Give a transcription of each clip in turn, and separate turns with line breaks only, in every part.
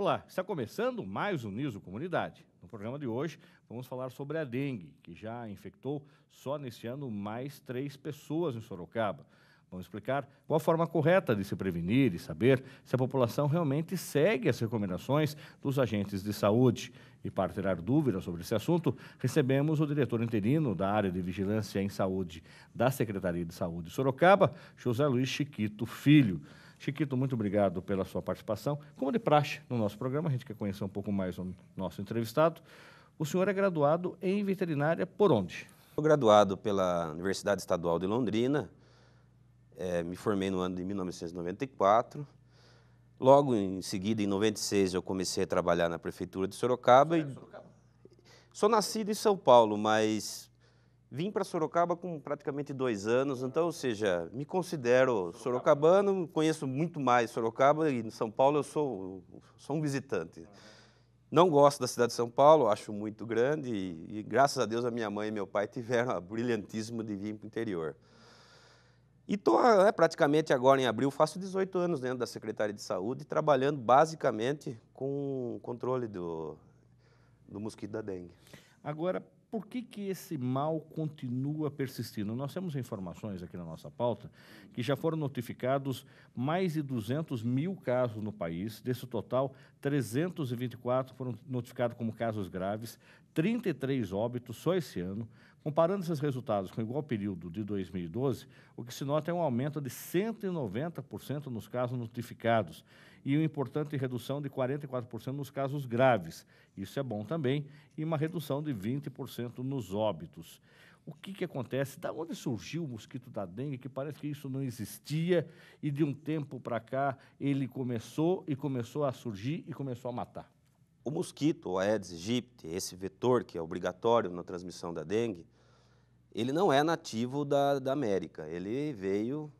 Olá, está começando mais um Niso Comunidade. No programa de hoje, vamos falar sobre a dengue, que já infectou só neste ano mais 3 pessoas em Sorocaba. Vamos explicar qual a forma correta de se prevenir e saber se a população realmente segue as recomendações dos agentes de saúde. E para tirar dúvidas sobre esse assunto, recebemos o diretor interino da área de Vigilância em Saúde da Secretaria de Saúde de Sorocaba, José Luiz Chiquito Filho. Chiquito, muito obrigado pela sua participação. Como de praxe no nosso programa, a gente quer conhecer um pouco mais o nosso entrevistado. O senhor é graduado em veterinária por onde?
Sou graduado pela Universidade Estadual de Londrina, me formei no ano de 1994. Logo em seguida, em 96, eu comecei a trabalhar na Prefeitura de Sorocaba. Sou nascido em São Paulo, mas vim para Sorocaba com praticamente 2 anos, então, ou seja, me considero sorocabano, conheço muito mais Sorocaba e em São Paulo eu sou um visitante. Não gosto da cidade de São Paulo, acho muito grande e graças a Deus a minha mãe e meu pai tiveram a brilhantíssima de vir para o interior. E estou praticamente agora em abril, faço 18 anos dentro da Secretaria de Saúde, trabalhando basicamente com o controle do mosquito da dengue.
Agora, por que esse mal continua persistindo? Nós temos informações aqui na nossa pauta que já foram notificados mais de 200 mil casos no país. Desse total, 324 foram notificados como casos graves, 33 óbitos só esse ano. Comparando esses resultados com o igual período de 2012, o que se nota é um aumento de 190% nos casos notificados e uma importante redução de 44% nos casos graves. Isso é bom também, e uma redução de 20% nos óbitos. O que acontece? Da onde surgiu o mosquito da dengue, que parece que isso não existia, e de um tempo para cá ele começou a surgir e começou a matar?
O mosquito, o Aedes aegypti, esse vetor que é obrigatório na transmissão da dengue, ele não é nativo da América, ele veio,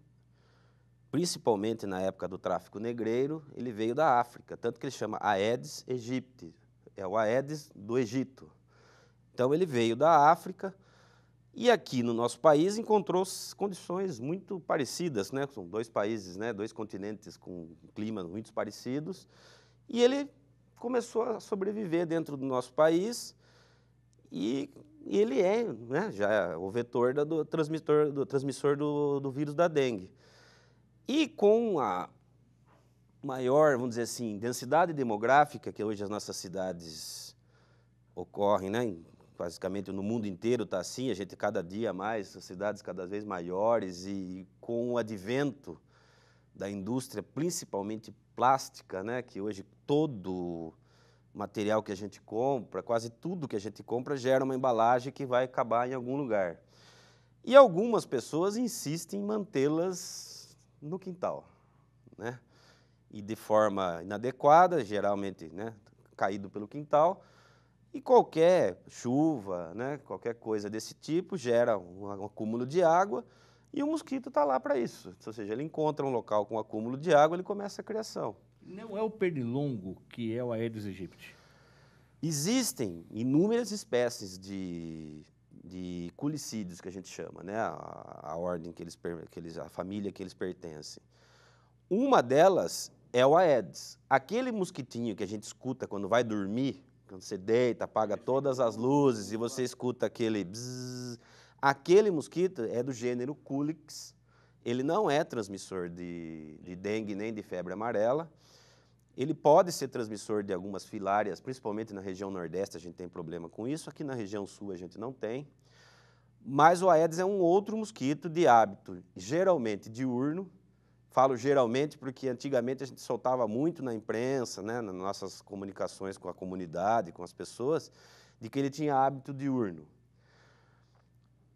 principalmente na época do tráfico negreiro, ele veio da África, tanto que ele chama Aedes aegypti, é o Aedes do Egito. Então ele veio da África e aqui no nosso país encontrou condições muito parecidas, né? São 2 países, né? 2 continentes com climas muito parecidos, e ele começou a sobreviver dentro do nosso país e ele é, né, já é o vetor do transmissor do vírus da dengue. E com a maior, vamos dizer assim, densidade demográfica que hoje as nossas cidades ocorrem, né, basicamente no mundo inteiro está assim, a gente cada dia mais, as cidades cada vez maiores e com o advento da indústria, principalmente plástica, né, que hoje todo material que a gente compra, quase tudo que a gente compra gera uma embalagem que vai acabar em algum lugar. E algumas pessoas insistem em mantê-las no quintal, né? E de forma inadequada, geralmente, né, caído pelo quintal, e qualquer chuva, né, qualquer coisa desse tipo gera um acúmulo de água e o mosquito está lá para isso. Ou seja, ele encontra um local com acúmulo de água, ele começa a criação.
Não é o pernilongo que é o Aedes aegypti?
Existem inúmeras espécies de culicídios, que a gente chama, né? A ordem a família que eles pertencem. Uma delas é o Aedes. Aquele mosquitinho que a gente escuta quando vai dormir, quando você deita, apaga todas as luzes e você escuta aquele bzzz, aquele mosquito é do gênero Culex. Ele não é transmissor de dengue nem de febre amarela. Ele pode ser transmissor de algumas filárias, principalmente na região nordeste a gente tem problema com isso, aqui na região sul a gente não tem. Mas o Aedes é um outro mosquito de hábito, geralmente diurno. Falo geralmente porque antigamente a gente soltava muito na imprensa, né, nas nossas comunicações com a comunidade, com as pessoas, de que ele tinha hábito diurno.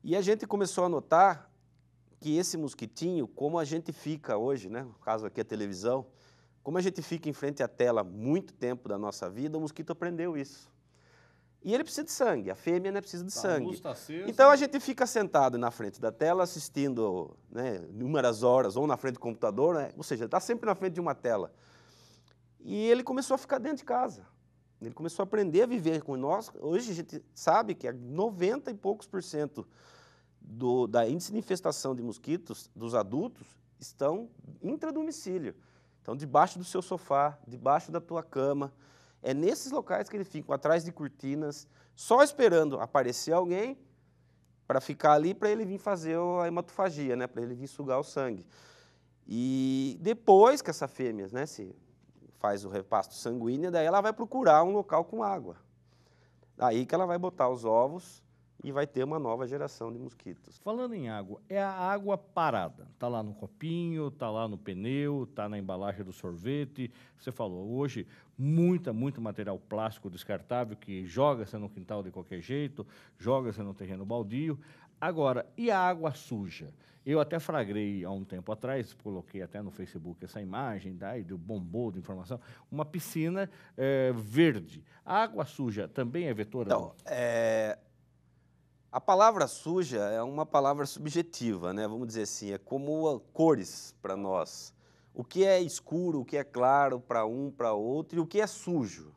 E a gente começou a notar que esse mosquitinho, como a gente fica hoje, né, no caso aqui a televisão, como a gente fica em frente à tela muito tempo da nossa vida, o mosquito aprendeu isso. E ele precisa de sangue, a fêmea, né, precisa de sangue.
A luz tá acesa.
Então a gente fica sentado na frente da tela assistindo, né, inúmeras horas, ou na frente do computador, né, ou seja, está sempre na frente de uma tela. E ele começou a ficar dentro de casa. Ele começou a aprender a viver com nós. Hoje a gente sabe que 90 e poucos % da índice de infestação de mosquitos dos adultos estão intradomicílio. Então, debaixo do seu sofá, debaixo da tua cama, é nesses locais que eles ficam, atrás de cortinas, só esperando aparecer alguém para ficar ali, para ele vir fazer a hematofagia, né? Para ele vir sugar o sangue. E depois que essa fêmea, né, se faz o repasto sanguíneo, daí ela vai procurar um local com água. Aí que ela vai botar os ovos e vai ter uma nova geração de mosquitos.
Falando em água, é a água parada. Está lá no copinho, está lá no pneu, está na embalagem do sorvete. Você falou, hoje, muito material plástico descartável que joga-se no quintal de qualquer jeito, joga-se no terreno baldio. Agora, e a água suja? Eu até flagrei há um tempo atrás, coloquei até no Facebook essa imagem, daí do bombom de informação, uma piscina verde. A água suja também é vetora?
Então, a palavra suja é uma palavra subjetiva, né? Vamos dizer assim, é como cores para nós. O que é escuro, o que é claro para um, para outro, e o que é sujo.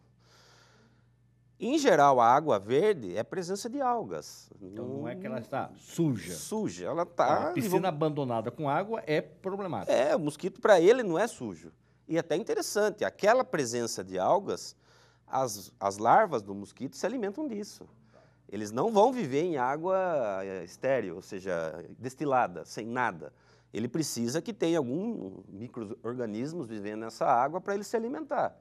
Em geral, a água verde é a presença de algas.
Então não é que ela está suja.
Suja, ela está...
A piscina abandonada com água é problemática.
O mosquito para ele não é sujo. E até interessante, aquela presença de algas, as larvas do mosquito se alimentam disso. Eles não vão viver em água estéril, ou seja, destilada, sem nada. Ele precisa que tenha algum micro-organismos vivendo nessa água para ele se alimentar.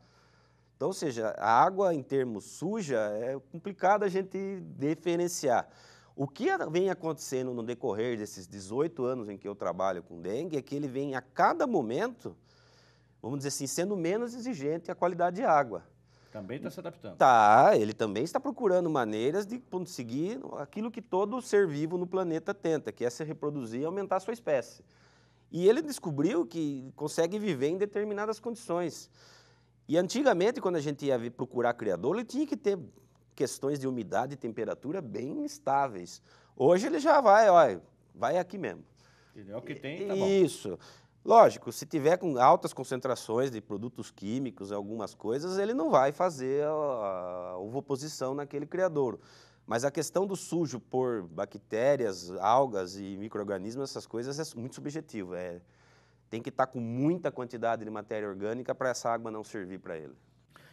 Então, ou seja, a água em termos suja é complicado a gente diferenciar. O que vem acontecendo no decorrer desses 18 anos em que eu trabalho com dengue é que ele vem a cada momento, vamos dizer assim, sendo menos exigente a qualidade de água.
Também está se adaptando.
Tá, ele também está procurando maneiras de conseguir aquilo que todo ser vivo no planeta tenta, que é se reproduzir e aumentar a sua espécie. E ele descobriu que consegue viver em determinadas condições. E antigamente, quando a gente ia procurar criador, ele tinha que ter questões de umidade e temperatura bem estáveis. Hoje ele já vai aqui mesmo.
É o que tem, tá bom.
Isso. Lógico, se tiver com altas concentrações de produtos químicos, algumas coisas, ele não vai fazer a ovoposição naquele criadouro. Mas a questão do sujo por bactérias, algas e micro-organismos, essas coisas, é muito subjetivo. Tem que estar com muita quantidade de matéria orgânica para essa água não servir para ele.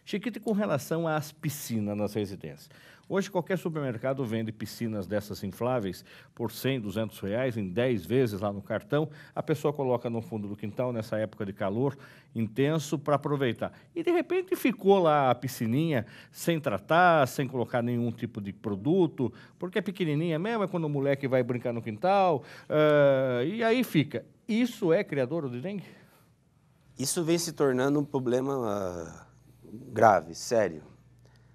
Chiquito, e com relação às piscinas nas residências? Hoje, qualquer supermercado vende piscinas dessas infláveis por 100, 200 reais, em 10 vezes lá no cartão. A pessoa coloca no fundo do quintal, nessa época de calor intenso, para aproveitar. E, de repente, ficou lá a piscininha sem tratar, sem colocar nenhum tipo de produto, porque é pequenininha mesmo, é quando o moleque vai brincar no quintal, e aí fica. Isso é criadouro de dengue?
Isso vem se tornando um problema grave, sério.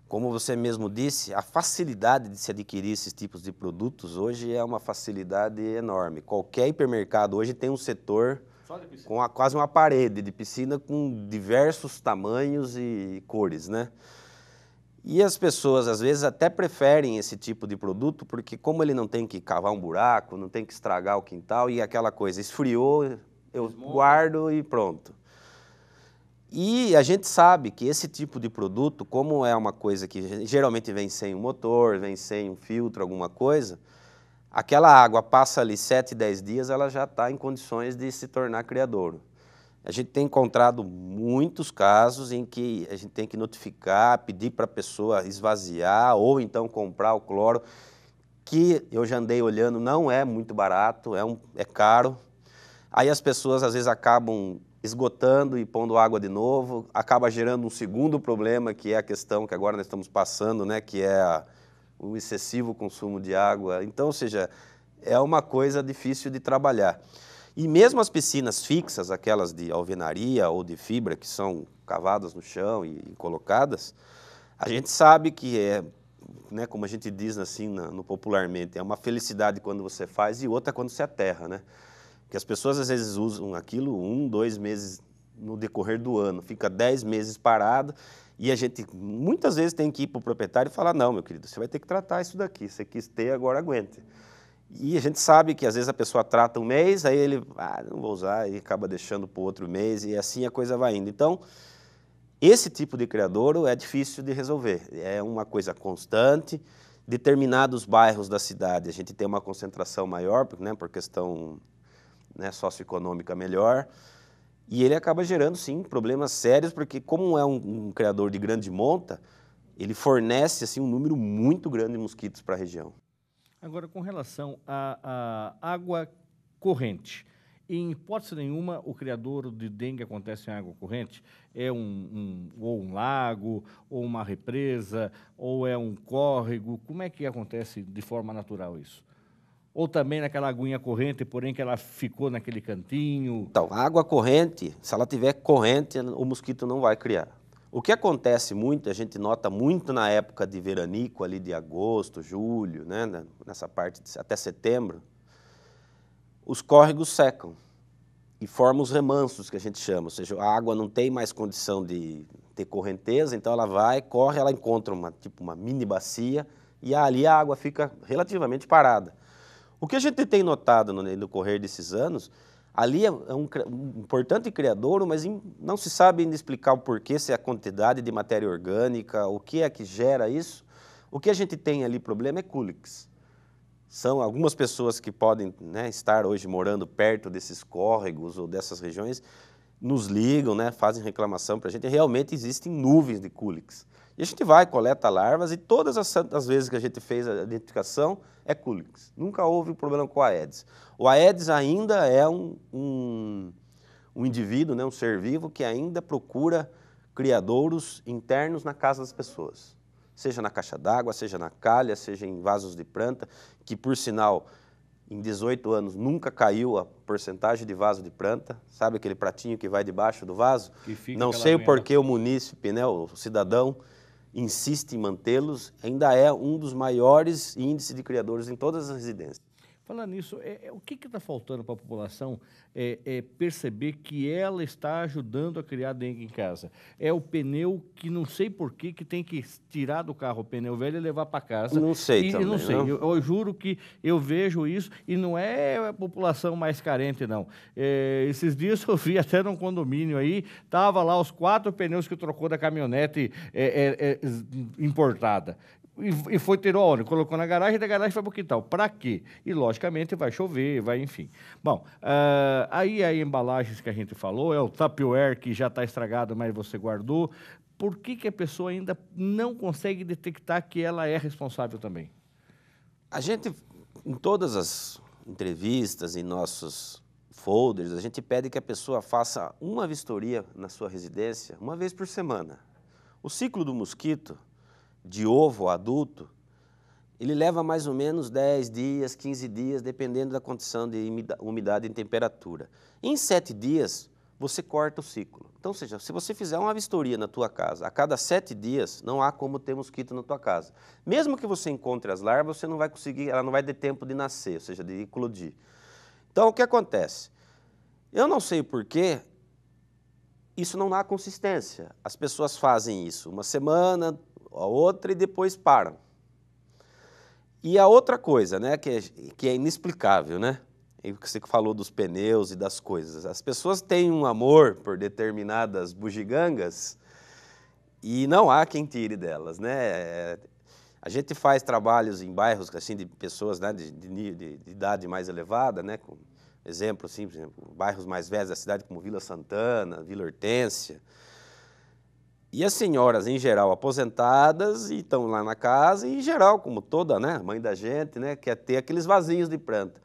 Como você mesmo disse, a facilidade de se adquirir esses tipos de produtos hoje é uma facilidade enorme. Qualquer hipermercado hoje tem um setor com quase uma parede de piscina com diversos tamanhos e cores, né? E as pessoas, às vezes, até preferem esse tipo de produto, porque como ele não tem que cavar um buraco, não tem que estragar o quintal, e aquela coisa, esfriou, eu guardo e pronto. E a gente sabe que esse tipo de produto, como é uma coisa que geralmente vem sem um motor, vem sem um filtro, alguma coisa, aquela água passa ali 7, 10 dias, ela já está em condições de se tornar criadouro. A gente tem encontrado muitos casos em que a gente tem que notificar, pedir para a pessoa esvaziar ou então comprar o cloro, que eu já andei olhando, não é muito barato, é caro. Aí as pessoas às vezes acabam esgotando e pondo água de novo, acaba gerando um segundo problema, que é a questão que agora nós estamos passando, né, que é o excessivo consumo de água. Então, ou seja, é uma coisa difícil de trabalhar. E mesmo as piscinas fixas, aquelas de alvenaria ou de fibra, que são cavadas no chão e colocadas, a gente sabe que né, como a gente diz assim no popularmente, é uma felicidade quando você faz e outra quando se aterra, né? Porque as pessoas às vezes usam aquilo 1, 2 meses no decorrer do ano, fica 10 meses parado e a gente muitas vezes tem que ir para o proprietário e falar, não, meu querido, você vai ter que tratar isso daqui, você quis ter, agora aguente. E a gente sabe que às vezes a pessoa trata um mês, aí ele, não vou usar, e acaba deixando para o outro mês e assim a coisa vai indo. Então, esse tipo de criadouro é difícil de resolver, é uma coisa constante. Determinados bairros da cidade a gente tem uma concentração maior, né, por questão, né, socioeconômica melhor, E ele acaba gerando, sim, problemas sérios, porque como é um criador de grande monta, ele fornece assim, um número muito grande de mosquitos para a região.
Agora, com relação à água corrente, em hipótese nenhuma, o criador de dengue acontece em água corrente? É ou um lago, ou uma represa, ou é um córrego? Como é que acontece de forma natural isso? Ou também naquela aguinha corrente, porém que ela ficou naquele cantinho?
Então, a água corrente, se ela tiver corrente, o mosquito não vai criar. O que acontece muito, a gente nota muito na época de veranico, ali de agosto, julho, né, nessa parte até setembro, os córregos secam e formam os remansos, que a gente chama, ou seja, a água não tem mais condição de ter correnteza, então ela vai, corre, ela encontra tipo uma mini bacia e ali a água fica relativamente parada. O que a gente tem notado no correr desses anos, ali é um importante criadouro, mas não se sabe ainda explicar o porquê, se é a quantidade de matéria orgânica, o que é que gera isso. O que a gente tem ali problema é Culex. São algumas pessoas que podem, né, estar hoje morando perto desses córregos ou dessas regiões, nos ligam, né, fazem reclamação para a gente, realmente existem nuvens de Culex. E a gente vai, coleta larvas e todas as vezes que a gente fez a identificação é Culex. Nunca houve problema com o Aedes. O Aedes ainda é um indivíduo, né, um ser vivo que ainda procura criadouros internos na casa das pessoas. Seja na caixa d'água, seja na calha, seja em vasos de planta, que por sinal, em 18 anos, nunca caiu a porcentagem de vaso de planta, sabe aquele pratinho que vai debaixo do vaso? Não sei o porquê o munícipe, né, o cidadão, insiste em mantê-los, ainda é um dos maiores índices de criadores em todas as residências.
Falando nisso, o que está faltando para a população perceber que ela está ajudando a criar dengue em casa? É o pneu que não sei por que tem que tirar do carro o pneu velho e levar para casa.
Não sei
e
também.
Não sei,
não?
eu juro que eu vejo isso e não é a população mais carente, não. Esses dias eu vi até num condomínio aí, tava lá os 4 pneus que trocou da caminhonete importada. E foi ter onde? Colocou na garagem, da garagem foi para o quintal. Para quê? E, logicamente, vai chover, vai, enfim. Bom, aí a embalagens que a gente falou, é o Tupperware que já está estragado, mas você guardou. Por que a pessoa ainda não consegue detectar que ela é responsável também?
A gente, em todas as entrevistas, em nossos folders, a gente pede que a pessoa faça uma vistoria na sua residência, uma vez por semana. O ciclo do mosquito, de ovo a adulto, ele leva mais ou menos 10 dias, 15 dias, dependendo da condição de umidade e temperatura. Em 7 dias, você corta o ciclo. Então, ou seja, se você fizer uma vistoria na tua casa, a cada 7 dias, não há como ter mosquito na tua casa. Mesmo que você encontre as larvas, você não vai conseguir, ela não vai ter tempo de nascer, ou seja, de eclodir. Então, o que acontece? Eu não sei porquê, isso não dá consistência. As pessoas fazem isso uma semana, a outra e depois param. E a outra coisa, né, que é inexplicável, né? E o que você falou dos pneus e das coisas. As pessoas têm um amor por determinadas bugigangas e não há quem tire delas, né? A gente faz trabalhos em bairros assim, de pessoas, né, de idade mais elevada, né? Com exemplo, assim, por exemplo, bairros mais velhos da cidade, como Vila Santana, Vila Hortência. E as senhoras, em geral, aposentadas, e estão lá na casa, e em geral, como toda, né, mãe da gente, né, quer ter aqueles vasinhos de planta.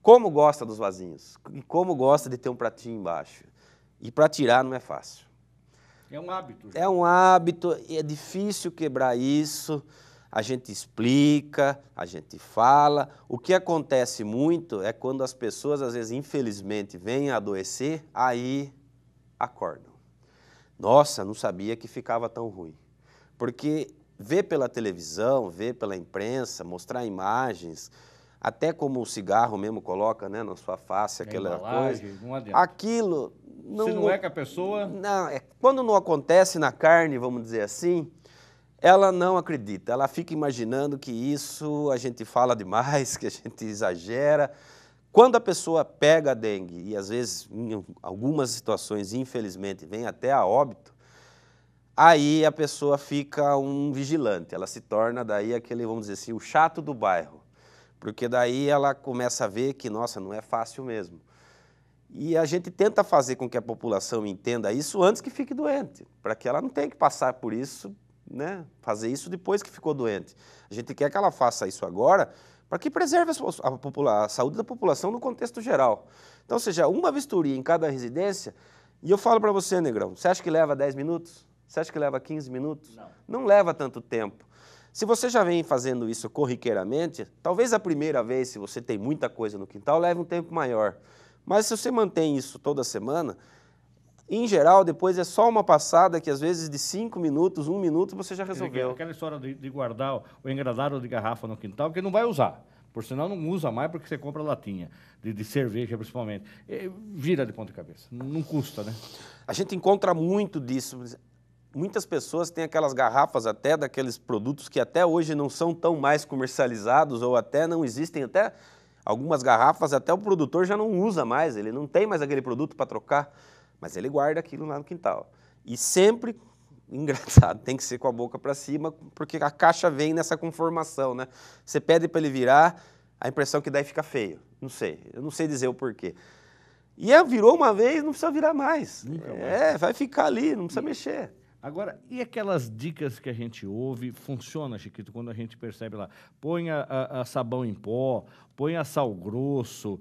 Como gosta dos vasinhos, e como gosta de ter um pratinho embaixo. E para tirar não é fácil.
É um hábito.
É um hábito, e é difícil quebrar isso. A gente explica, a gente fala. O que acontece muito é quando as pessoas, às vezes, infelizmente, vêm a adoecer, aí acordam. Nossa, não sabia que ficava tão ruim. Porque ver pela televisão, ver pela imprensa, mostrar imagens, até como o cigarro mesmo coloca, né, na sua face aquela coisa.
Não adianta.
Aquilo não,
se não é com a pessoa...
Não, quando não acontece na carne, vamos dizer assim, ela não acredita. Ela fica imaginando que isso a gente fala demais, que a gente exagera. Quando a pessoa pega a dengue, e às vezes, em algumas situações, infelizmente, vem até a óbito, aí a pessoa fica um vigilante, ela se torna daí aquele, vamos dizer assim, o chato do bairro, porque daí ela começa a ver que, nossa, não é fácil mesmo. E a gente tenta fazer com que a população entenda isso antes que fique doente, para que ela não tenha que passar por isso, né? Fazer isso depois que ficou doente. A gente quer que ela faça isso agora para que preserve a saúde da população no contexto geral. Então, ou seja, uma vistoria em cada residência, e eu falo para você, Negrão, você acha que leva 10 minutos? Você acha que leva 15 minutos?
Não.
Não leva tanto tempo. Se você já vem fazendo isso corriqueiramente, talvez a primeira vez, se você tem muita coisa no quintal, leve um tempo maior. Mas se você mantém isso toda semana, em geral, depois é só uma passada que às vezes de 5 minutos, 1 minuto, você já resolveu.
Aquela história de guardar o engradado de garrafa no quintal, que não vai usar. Por sinal, não usa mais porque você compra latinha, de cerveja principalmente. Vira de ponta cabeça, não custa, né?
A gente encontra muito disso. Muitas pessoas têm aquelas garrafas até daqueles produtos que até hoje não são tão mais comercializados ou até não existem, até algumas garrafas até o produtor já não usa mais, ele não tem mais aquele produto para trocar, mas ele guarda aquilo lá no quintal. E sempre, engraçado, tem que ser com a boca para cima, porque a caixa vem nessa conformação, né? Você pede para ele virar, a impressão que daí fica feio. Não sei, eu não sei dizer o porquê. E virou uma vez, não precisa virar mais.
Nunca mais.
Vai ficar ali, não precisa mexer.
Agora, e aquelas dicas que a gente ouve, funciona, Chiquito, quando a gente percebe lá, põe a sabão em pó, põe a sal grosso,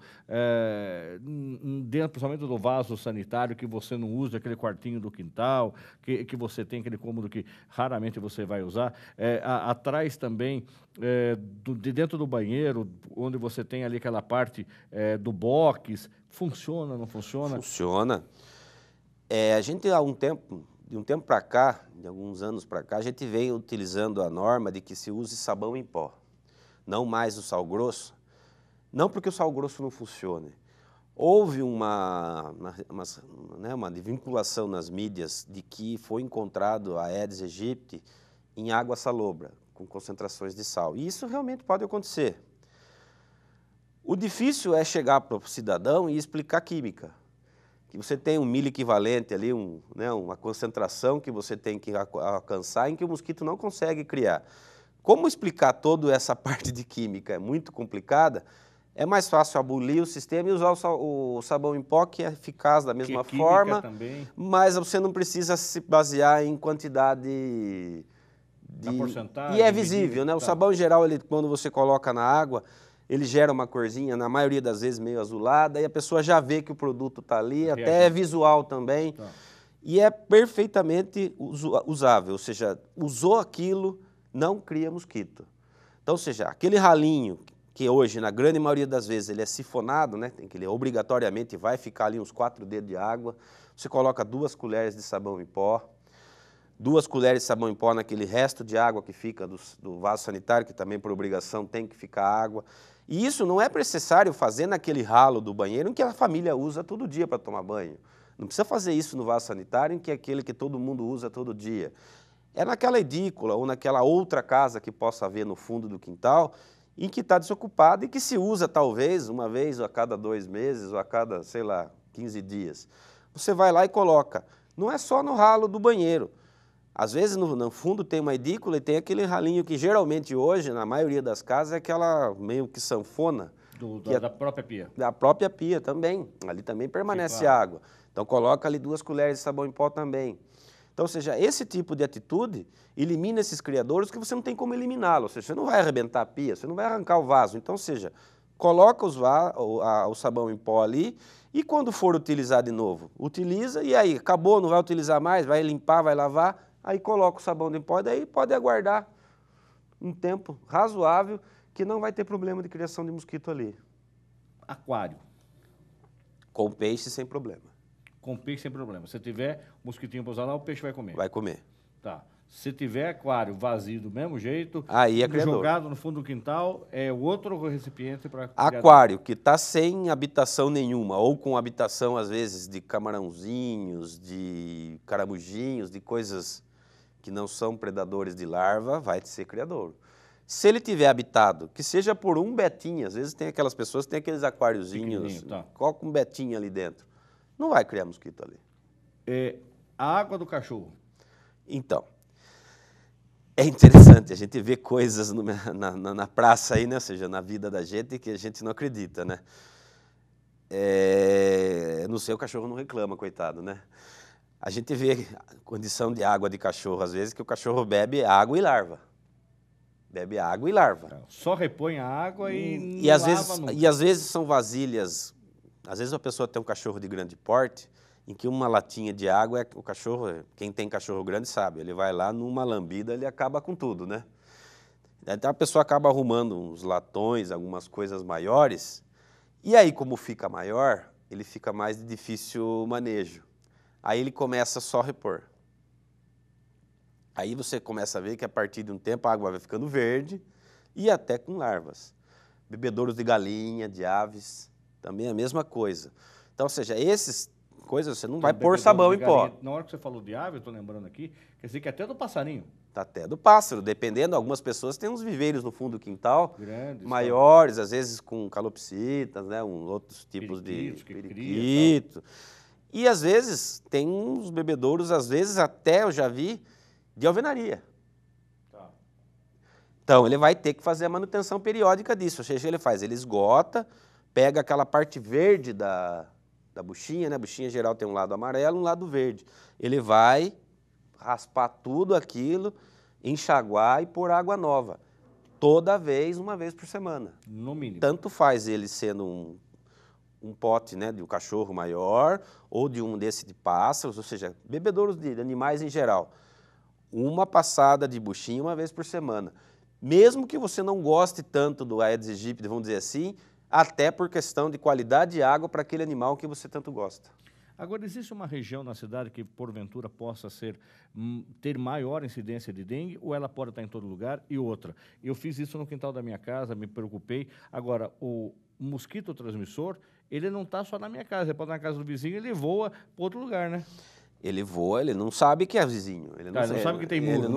dentro principalmente do vaso sanitário que você não usa, aquele quartinho do quintal, que você tem aquele cômodo que raramente você vai usar, atrás também, de dentro do banheiro, onde você tem ali aquela parte do box, funciona, não funciona?
Funciona. A gente há um tempo... De um tempo para cá, de alguns anos para cá, a gente vem utilizando a norma de que se use sabão em pó, não mais o sal grosso, não porque o sal grosso não funcione. Houve uma vinculação nas mídias de que foi encontrado a Aedes aegypti em água salobra, com concentrações de sal. E isso realmente pode acontecer. O difícil é chegar para o cidadão e explicar química. Que você tem um milho equivalente ali, uma concentração que você tem que alcançar em que o mosquito não consegue criar. Como explicar toda essa parte de química é muito complicada, é mais fácil abolir o sistema e usar o sabão em pó, que é eficaz da mesma forma,
também.
Mas você não precisa se basear em quantidade
Na porcentagem.
E é visível, né? O sabão em geral, quando você coloca na água, ele gera uma corzinha, na maioria das vezes meio azulada, e a pessoa já vê que o produto está ali, até é visual também, e é perfeitamente usável, ou seja, usou aquilo, não cria mosquito. Então, ou seja, aquele ralinho, que hoje, na grande maioria das vezes, ele é sifonado, né? Ele obrigatoriamente vai ficar ali uns 4 dedos de água, você coloca 2 colheres de sabão em pó, 2 colheres de sabão em pó naquele resto de água que fica do vaso sanitário, que também por obrigação tem que ficar água. E isso não é necessário fazer naquele ralo do banheiro em que a família usa todo dia para tomar banho. Não precisa fazer isso no vaso sanitário em que é aquele que todo mundo usa todo dia. É naquela edícula ou naquela outra casa que possa haver no fundo do quintal em que está desocupado e que se usa talvez uma vez a cada 2 meses ou a cada, sei lá, 15 dias. Você vai lá e coloca. Não é só no ralo do banheiro. Às vezes, no fundo, tem uma edícula e tem aquele ralinho que, geralmente, hoje, na maioria das casas, é aquela meio que sanfona.
Da própria pia.
Da própria pia também. Ali também permanece água. Então, coloca ali 2 colheres de sabão em pó também. Então, ou seja, esse tipo de atitude elimina esses criadouros que você não tem como eliminá-los. Ou seja, você não vai arrebentar a pia, você não vai arrancar o vaso. Então, ou seja, coloca o sabão em pó ali e, quando for utilizar de novo, utiliza e aí, acabou, não vai utilizar mais, vai limpar, vai lavar. Aí coloca o sabão em pó e daí pode aguardar um tempo razoável que não vai ter problema de criação de mosquito ali.
Aquário.
Com peixe sem problema.
Com peixe sem problema. Se tiver mosquitinho para usar lá, o peixe vai comer.
Vai comer.
Tá. Se tiver aquário vazio do mesmo jeito,
aí é criador.
Jogado no fundo do quintal, é outro recipiente para...
Aquário que está sem habitação nenhuma, ou com habitação, às vezes, de camarãozinhos, de caramujinhos, de coisas que não são predadores de larva, vai ser criador. Se ele tiver habitado, que seja por um betinho, às vezes tem aquelas pessoas que têm aqueles aquáriozinhos, coloca um betinho ali dentro, não vai criar mosquito ali.
A água do cachorro.
Então, é interessante, a gente vê coisas na praça aí, né? Ou seja, na vida da gente que a gente não acredita, né? No seu cachorro não reclama, coitado, né? A gente vê a condição de água de cachorro, às vezes, que o cachorro bebe água e larva. Bebe água e larva.
Só repõe a água e
E
não
às
lava
vezes,
nunca.
e às vezes são vasilhas. Às vezes a pessoa tem um cachorro de grande porte, em que uma latinha de água, o cachorro, quem tem cachorro grande sabe, ele vai lá numa lambida, ele acaba com tudo, né? Então a pessoa acaba arrumando uns latões, algumas coisas maiores, e aí como fica maior, ele fica mais de difícil manejo. Aí ele começa só a repor. Aí você começa a ver que a partir de um tempo a água vai ficando verde e até com larvas. Bebedouros de galinha, de aves, também a mesma coisa. Então, ou seja, essas coisas você não vai pôr sabão em pó.
Na hora que você falou de ave, eu estou lembrando aqui, quer dizer que até do passarinho.
Até do pássaro, dependendo, algumas pessoas têm uns viveiros no fundo do quintal,
Grandes,
maiores, às vezes com calopsitas, né, outros tipos
periquitos,
de
que
periquito. E às vezes tem uns bebedouros, às vezes até eu já vi, de alvenaria.
Tá.
Então ele vai ter que fazer a manutenção periódica disso. Ou seja, ele esgota, pega aquela parte verde da buchinha, né? A buchinha geral tem um lado amarelo e um lado verde. Ele vai raspar tudo aquilo, enxaguar e pôr água nova. Toda vez, uma vez por semana.
No mínimo.
Tanto faz ele sendo um pote, né, de um cachorro maior ou de um desse de pássaros, ou seja, bebedouros de animais em geral. Uma passada de buchinha uma vez por semana. Mesmo que você não goste tanto do Aedes aegypti, vamos dizer assim, até por questão de qualidade de água para aquele animal que você tanto gosta.
Agora, existe uma região na cidade que, porventura, possa ter maior incidência de dengue ou ela pode estar em todo lugar? E outra, eu fiz isso no quintal da minha casa, me preocupei. Agora, o mosquito transmissor, ele não está só na minha casa, ele pode estar na casa do vizinho, ele voa para outro lugar, né?
Ele voa, ele não sabe que é vizinho.
Ele não sabe que tem muro.
Ele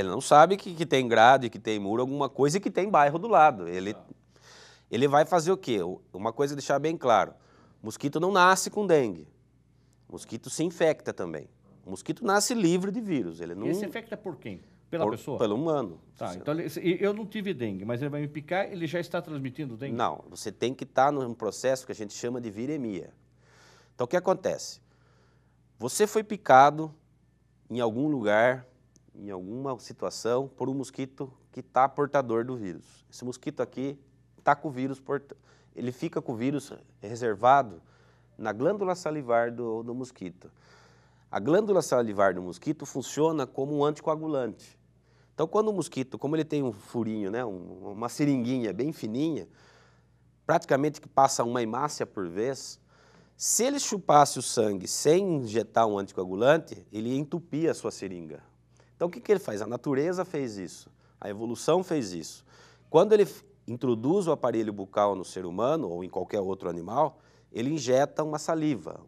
não sabe que tem grade, que tem muro, alguma coisa e que tem bairro do lado. Ele vai fazer o quê? Uma coisa deixar bem claro. O mosquito não nasce com dengue. O mosquito se infecta também. O mosquito nasce livre de vírus. Ele não...
E ele se infecta por quem? Pela pessoa?
Pelo humano.
Tá, então eu não tive dengue, mas ele vai me picar, ele já está transmitindo dengue?
Não, você tem que estar num processo que a gente chama de viremia. Então o que acontece? Você foi picado em algum lugar, em alguma situação, por um mosquito que está portador do vírus. Esse mosquito aqui está com o vírus, ele fica com o vírus reservado na glândula salivar do mosquito. A glândula salivar do mosquito funciona como um anticoagulante. Então, quando o mosquito, como ele tem um furinho, né, uma seringuinha bem fininha, praticamente que passa uma hemácia por vez, se ele chupasse o sangue sem injetar um anticoagulante, ele ia entupir a sua seringa. Então, o que ele faz? A natureza fez isso, a evolução fez isso. Quando ele introduz o aparelho bucal no ser humano ou em qualquer outro animal, ele injeta uma saliva,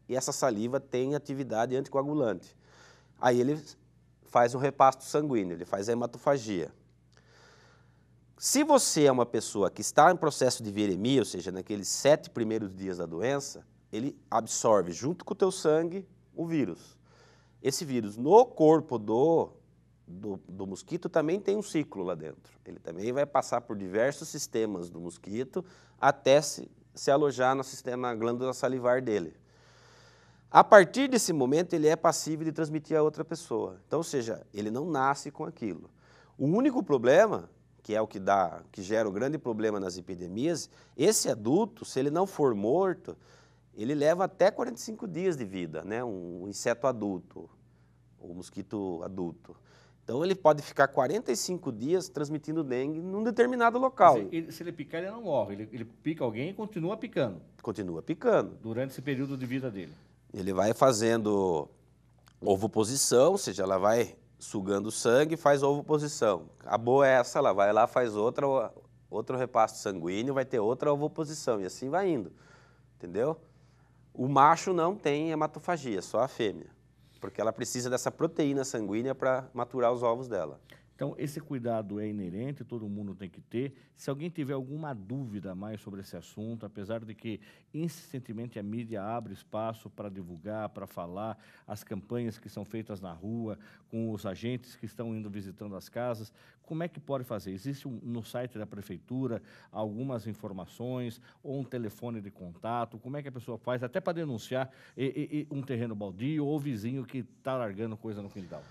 e essa saliva tem atividade anticoagulante. Aí ele faz o repasto sanguíneo, ele faz a hematofagia. Se você é uma pessoa que está em processo de viremia, ou seja, naqueles 7 primeiros dias da doença, ele absorve junto com o teu sangue o vírus. Esse vírus no corpo do mosquito também tem um ciclo lá dentro. Ele também vai passar por diversos sistemas do mosquito até se alojar no sistema glândula salivar dele. A partir desse momento, ele é passível de transmitir a outra pessoa. Então, ou seja, ele não nasce com aquilo. O único problema, que é o que gera o grande problema nas epidemias, esse adulto, se ele não for morto, ele leva até 45 dias de vida, né? Um inseto adulto, o mosquito adulto. Então, ele pode ficar 45 dias transmitindo dengue num determinado local.
Se ele picar, ele não morre. Ele pica alguém e continua picando.
Continua picando.
Durante esse período de vida dele.
Ele vai fazendo ovoposição, ou seja, ela vai sugando sangue e faz ovoposição. Acabou essa, ela vai lá, faz outro repasto sanguíneo, vai ter outra ovoposição, e assim vai indo, entendeu? O macho não tem hematofagia, só a fêmea, porque ela precisa dessa proteína sanguínea para maturar os ovos dela.
Então, esse cuidado é inerente, todo mundo tem que ter. Se alguém tiver alguma dúvida mais sobre esse assunto, apesar de que insistentemente a mídia abre espaço para divulgar, para falar, as campanhas que são feitas na rua, com os agentes que estão indo visitando as casas, como é que pode fazer? Existe no site da prefeitura algumas informações ou um telefone de contato? Como é que a pessoa faz até para denunciar um terreno baldio ou vizinho que está largando coisa no quintal?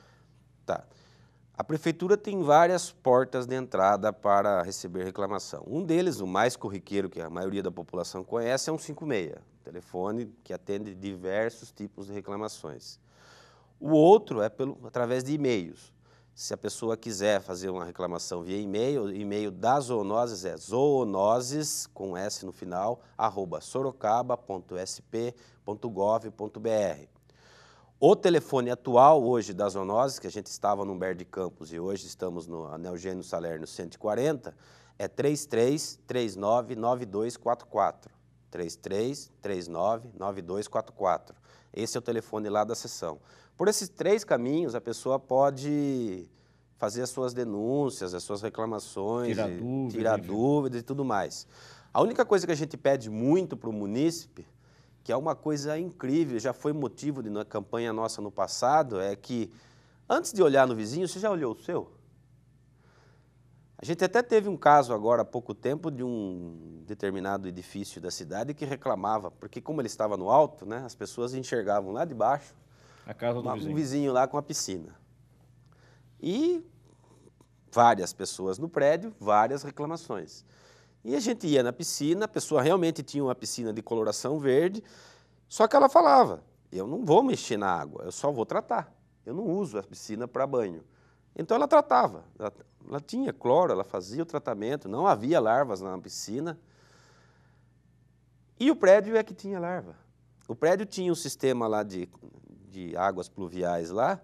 Tá. A prefeitura tem várias portas de entrada para receber reclamação. Um deles, o mais corriqueiro, que a maioria da população conhece, é um 156, telefone que atende diversos tipos de reclamações. O outro é através de e-mails. Se a pessoa quiser fazer uma reclamação via e-mail, o e-mail da zoonoses é zoonoses, com S no final, @sorocaba.sp.gov.br. O telefone atual hoje da zoonoses, que a gente estava no Humberto de Campos e hoje estamos no Anel Eugênio Salerno 140, é 33399244. 33399244. Esse é o telefone lá da seção. Por esses 3 caminhos, a pessoa pode fazer as suas denúncias, as suas reclamações, tirar dúvidas e tudo mais. A única coisa que a gente pede muito para o munícipe, que é uma coisa incrível, já foi motivo de uma campanha nossa no passado, é que antes de olhar no vizinho, você já olhou o seu? A gente até teve um caso agora há pouco tempo de um determinado edifício da cidade que reclamava, porque como ele estava no alto, né, as pessoas enxergavam lá de baixo
a casa do vizinho.
Um vizinho lá com a piscina. E várias pessoas no prédio, várias reclamações. E a gente ia na piscina, a pessoa realmente tinha uma piscina de coloração verde, só que ela falava, eu não vou mexer na água, eu só vou tratar. Eu não uso a piscina para banho. Então ela tratava, ela tinha cloro, ela fazia o tratamento, não havia larvas na piscina. E o prédio é que tinha larva. O prédio tinha um sistema lá de águas pluviais lá,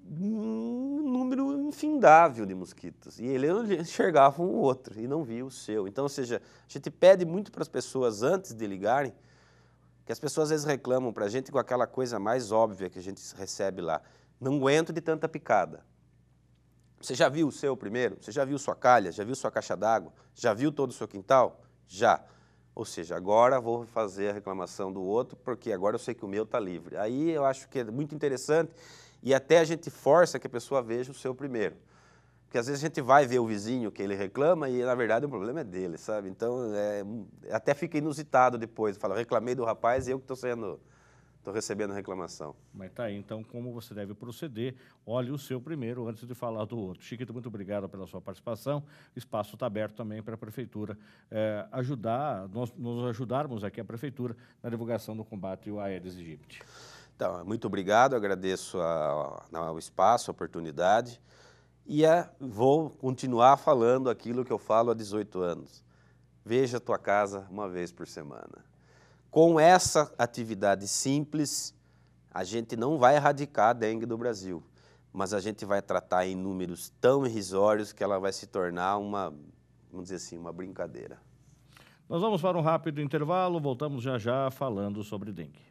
um número infindável de mosquitos. E ele enxergava um outro e não via o seu. Então, ou seja, a gente pede muito para as pessoas, antes de ligarem, que as pessoas às vezes reclamam para a gente com aquela coisa mais óbvia que a gente recebe lá. Não aguento de tanta picada. Você já viu o seu primeiro? Você já viu sua calha? Já viu sua caixa d'água? Já viu todo o seu quintal? Já. Ou seja, agora vou fazer a reclamação do outro, porque agora eu sei que o meu está livre. Aí eu acho que é muito interessante e até a gente força que a pessoa veja o seu primeiro. Porque às vezes a gente vai ver o vizinho que ele reclama e na verdade o problema é dele, sabe? Então até fica inusitado depois. Fala, reclamei do rapaz e eu que estou recebendo a reclamação.
Mas tá aí, então, como você deve proceder, olhe o seu primeiro antes de falar do outro. Chiquito, muito obrigado pela sua participação. O espaço está aberto também para a Prefeitura nos ajudarmos aqui, a Prefeitura, na divulgação do combate ao Aedes aegypti.
Então, muito obrigado, agradeço o espaço, a oportunidade e vou continuar falando aquilo que eu falo há 18 anos. Veja a tua casa uma vez por semana. Com essa atividade simples, a gente não vai erradicar a dengue do Brasil, mas a gente vai tratar em números tão irrisórios que ela vai se tornar vamos dizer assim, uma brincadeira.
Nós vamos para um rápido intervalo, voltamos já já falando sobre dengue.